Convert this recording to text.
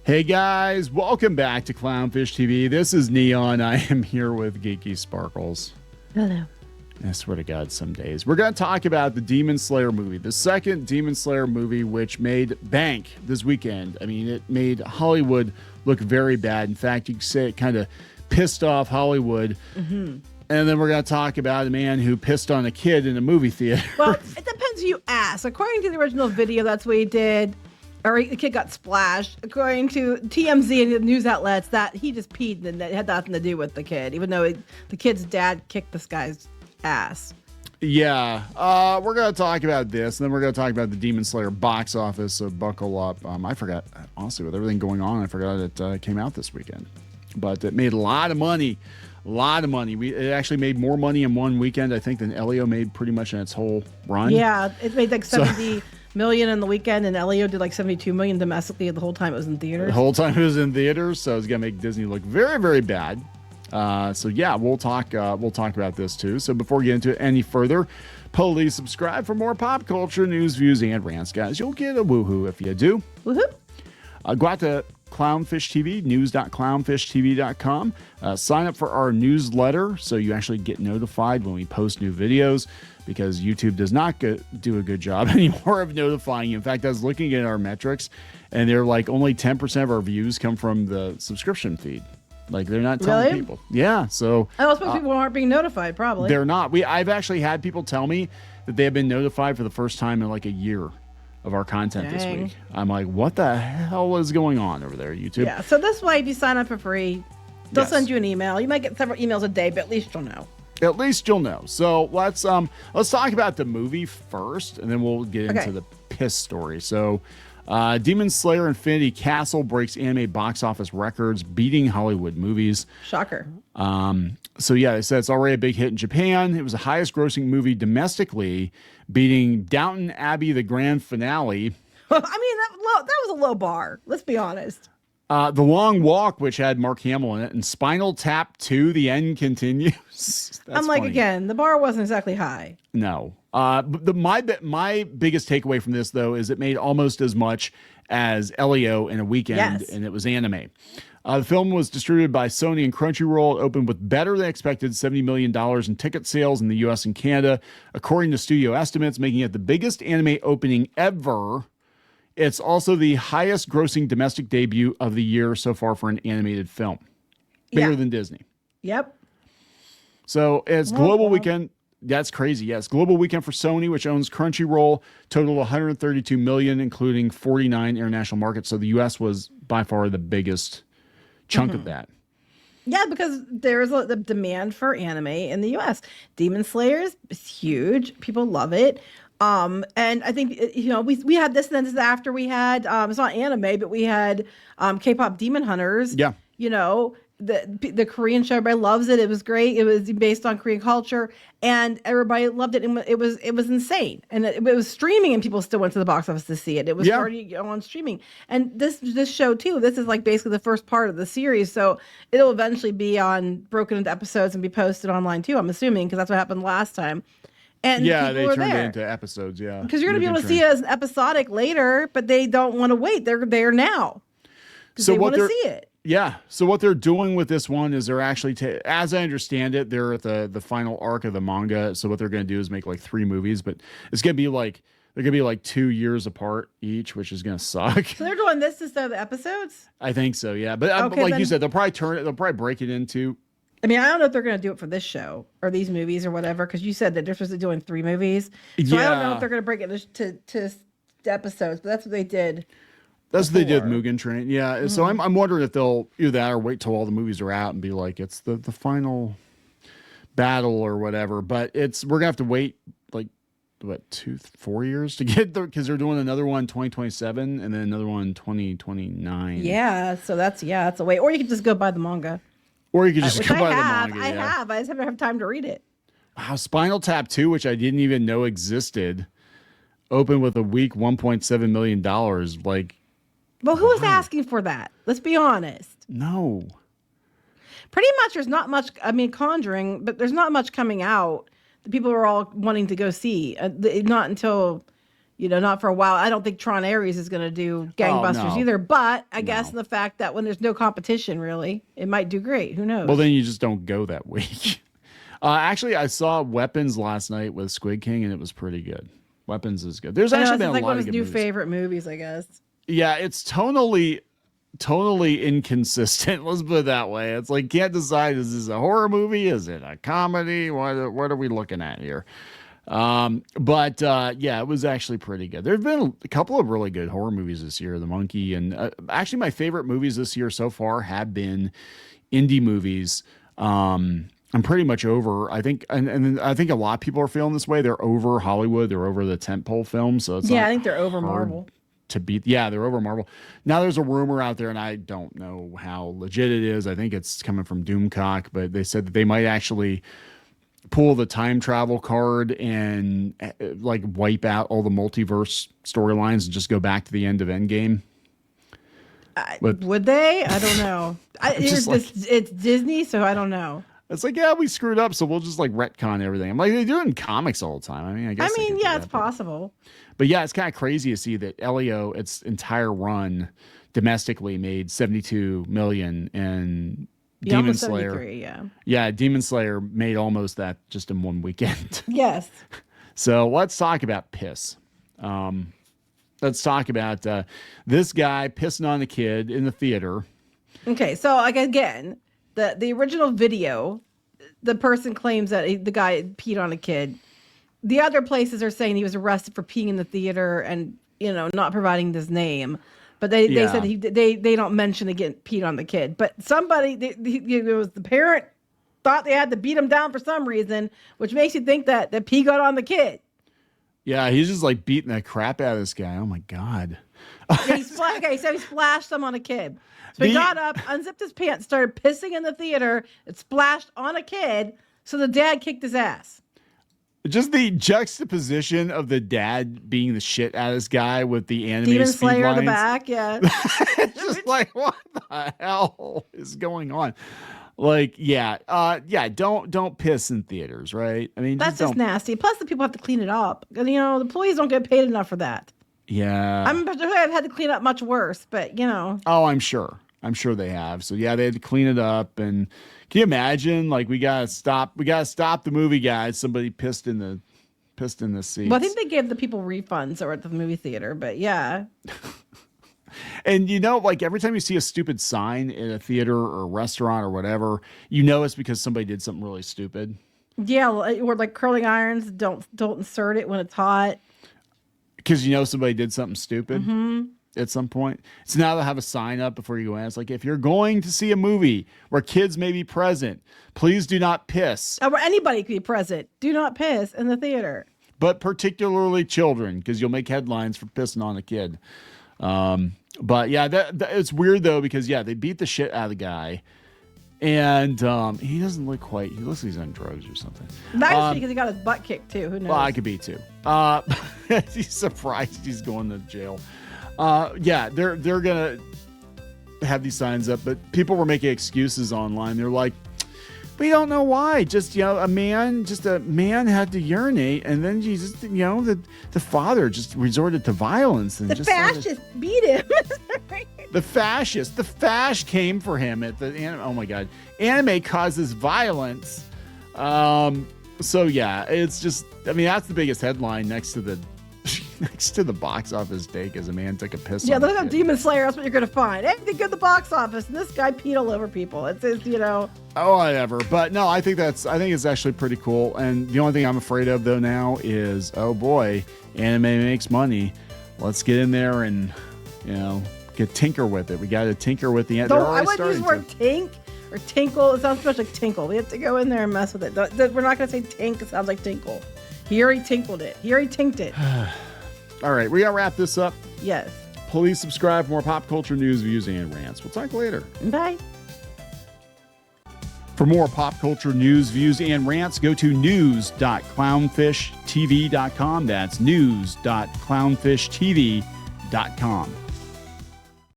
Hey guys, welcome back to Clownfish TV. This is Kneon. I am here with Geeky Sparkles. Hello. I swear to God, some days. We're going to talk about the Demon Slayer movie, the second Demon Slayer movie, which made bank this weekend. I mean, it made Hollywood look very bad. In fact, you could say it kind of pissed off Hollywood. Mm-hmm. And then we're going to talk about a man who pissed on a kid in a movie theater. Well, it depends who you ask. According to the original video, that's what he did. Or the kid got splashed. According to TMZ and the news outlets, that he just peed and it had nothing to do with the kid, even though the kid's dad kicked this guy's ass. Yeah, we're going to talk about this, and then we're going to talk about the Demon Slayer box office, so buckle up. I forgot, honestly, with everything going on, I forgot it came out this weekend. But it made a lot of money. A lot of money. It actually made more money in one weekend, I think, than Elio made pretty much in its whole run. Yeah, it made like 70 million in the weekend, and Elio did like 72 million domestically the whole time it was in theaters. The whole time it was in theaters, so it's gonna make Disney look very, very bad. So yeah, we'll talk about this too. So before we get into it any further, please subscribe for more pop culture news, views, and rants, guys. You'll get a woohoo if you do. Woohoo! Go out to Clownfish TV, news.clownfishtv.com. Sign up for our newsletter so you actually get notified when we post new videos, because YouTube does not do a good job anymore of notifying you. In fact, I was looking at our metrics, and they're like only 10% of our views come from the subscription feed. Like, they're not telling people. Yeah, so I suppose people aren't being notified, probably. They're not. I've actually had people tell me that they have been notified for the first time in like a year of our content this week. I'm like, what the hell is going on over there, YouTube? Yeah, so this way, if you sign up for free, they'll send you an email. You might get several emails a day, but at least you'll know. At least you'll know. So let's talk about the movie first, and then we'll get into the piss story. So Demon Slayer Infinity Castle breaks anime box office records, beating Hollywood movies. Shocker. So yeah, it said it's already a big hit in Japan. It was the highest grossing movie domestically, beating Downton Abbey, the grand finale. I mean, that was a low bar. Let's be honest. The Long Walk, which had Mark Hamill in it, and Spinal Tap 2, The End Continues. I'm like, funny. Again, the bar wasn't exactly high. No. But my biggest takeaway from this, though, is it made almost as much as Elio in a weekend, and it was anime. The film was distributed by Sony and Crunchyroll. It opened with better than expected $70 million in ticket sales in the U.S. and Canada, according to studio estimates, making it the biggest anime opening ever. It's also the highest grossing domestic debut of the year so far for an animated film. Bigger than Disney. Yep. So it's global weekend. That's crazy. Yes. Global weekend for Sony, which owns Crunchyroll, total 132 million, including 49 international markets. So the U.S. was by far the biggest chunk of that. Yeah, because there is the demand for anime in the U.S. Demon Slayer is huge. People love it. And I think, we had this, and then this is after we had, it's not anime, but we had K-pop Demon Hunters. Yeah. The Korean show, everybody loves it. It was great. It was based on Korean culture, and everybody loved it. And it was insane. And it was streaming, and people still went to the box office to see it. It was already on streaming. And this show too. This is like basically the first part of the series, so it'll eventually be broken into episodes and be posted online too. I'm assuming, because that's what happened last time. And they turned it into episodes. Yeah, because you're gonna be able to see it as an episodic later, but they don't want to wait. They're there now because they want to see it. Yeah. So what they're doing with this one is they're actually, as I understand it, they're at the final arc of the manga. So what they're going to do is make like 3 movies, but it's going to be like, they're going to be like 2 years apart each, which is going to suck. So they're doing this instead of the episodes? I think so. Yeah. But like you said, they'll probably break it into. I mean, I don't know if they're going to do it for this show or these movies or whatever, because you said that they're supposed to be doing 3 movies. So I don't know if they're going to break it to episodes, but that's what they did. That's what they did with Mugen Train. Yeah. Mm-hmm. So I'm wondering if they'll either that or wait till all the movies are out and be like, it's the final battle or whatever. But we're going to have to wait like, 4 years to get there, because they're doing another one 2027 and then another one 2029. Yeah. So that's a wait. Or you can just go buy the manga. Or you could just go buy the manga. I just haven't had time to read it. Wow. Spinal Tap 2, which I didn't even know existed, opened with a week $1.7 million. Like, well, who was asking for that? Let's be honest. No. Pretty much there's not much, Conjuring, but there's not much coming out that people are all wanting to go see. Not until, not for a while. I don't think Tron Ares is going to do gangbusters either, but I guess the fact that when there's no competition, really, it might do great. Who knows? Well, then you just don't go that week. Actually, I saw Weapons last night with Squid King, and it was pretty good. Weapons is good. There's actually been a lot of good movies. It's like one of his new favorite movies, I guess. Yeah, it's totally inconsistent. Let's put it that way. It's like, can't decide, is this a horror movie? Is it a comedy? What are we looking at here? But it was actually pretty good. There've been a couple of really good horror movies this year. The Monkey, and actually my favorite movies this year so far have been indie movies. I'm pretty much over. I think, and I think a lot of people are feeling this way. They're over Hollywood. They're over the tentpole films. So it's I think they're over Marvel. They're over Marvel. Now there's a rumor out there, and I don't know how legit it is. I think it's coming from Doomcock, but they said that they might actually pull the time travel card and like wipe out all the multiverse storylines and just go back to the end of Endgame. Would they? I don't know. It's Disney, so I don't know. It's like, we screwed up, so we'll just like retcon everything. I'm like, they do it in comics all the time. I guess. It's possible. But it's kind of crazy to see that Elio, its entire run domestically, made $72 million, and Demon Slayer, Demon Slayer made almost that just in one weekend. Yes. So let's talk about piss. Let's talk about this guy pissing on a kid in the theater. Okay, so again, the original video, the person claims that the guy peed on a kid. The other places are saying he was arrested for peeing in the theater and not providing his name. But they said they don't mention again peed on the kid. But somebody, it was the parent, thought they had to beat him down for some reason, which makes you think that pee got on the kid. Yeah, he's just like beating the crap out of this guy. Oh my God. He said he splashed some on a kid. So he got up, unzipped his pants, started pissing in the theater. It splashed on a kid. So the dad kicked his ass. Just the juxtaposition of the dad being the shit out of this guy with the anime Demon speed Slayer lines. in the back, yeah. Just like, what the hell is going on? Like, don't piss in theaters, right? I mean, that's just nasty. Plus, the people have to clean it up. And, the employees don't get paid enough for that. Yeah. I've had to clean up much worse, but Oh, I'm sure they have. So they had to clean it up. And can you imagine? Like, we gotta stop the movie, guys. Somebody pissed in the seats. Well, I think they gave the people refunds that were at the movie theater, but yeah. And like every time you see a stupid sign in a theater or a restaurant or whatever, it's because somebody did something really stupid. Yeah, or like curling irons, don't insert it when it's hot. Because somebody did something stupid at some point. So now they'll have a sign up before you go in. It's like, if you're going to see a movie where kids may be present, please do not piss. Or anybody could be present. Do not piss in the theater. But particularly children, because you'll make headlines for pissing on a kid. But it's weird though, because they beat the shit out of the guy. And he doesn't look quite. He looks like he's on drugs or something. That's because he got his butt kicked too. Who knows? Well, I could be too. He's surprised he's going to jail. They're gonna have these signs up, but people were making excuses online. They're like, we don't know why. Just a man had to urinate, and then the father just resorted to violence and the fascist beat him. The fascist came for him at the anime. Oh my God, anime causes violence. It's just, that's the biggest headline next to the box office take, as a man took a piss. Yeah, look up Demon Slayer. That's what you're gonna find. Anything good at the box office, and this guy peed all over people. It's Oh, whatever. But no, I think it's actually pretty cool. And the only thing I'm afraid of though now is, oh boy, anime makes money. Let's get in there and get tinker with it. We got to tinker with the. I wouldn't use the word tink or tinkle. It sounds too much like tinkle. We have to go in there and mess with it. We're not gonna say tink. It sounds like tinkle. He already tinkled it. He already tinked it. All right, we gotta wrap this up. Yes. Please subscribe for more pop culture news, views, and rants. We'll talk later. Bye. For more pop culture news, views, and rants, go to news.clownfishtv.com. That's news.clownfishtv.com.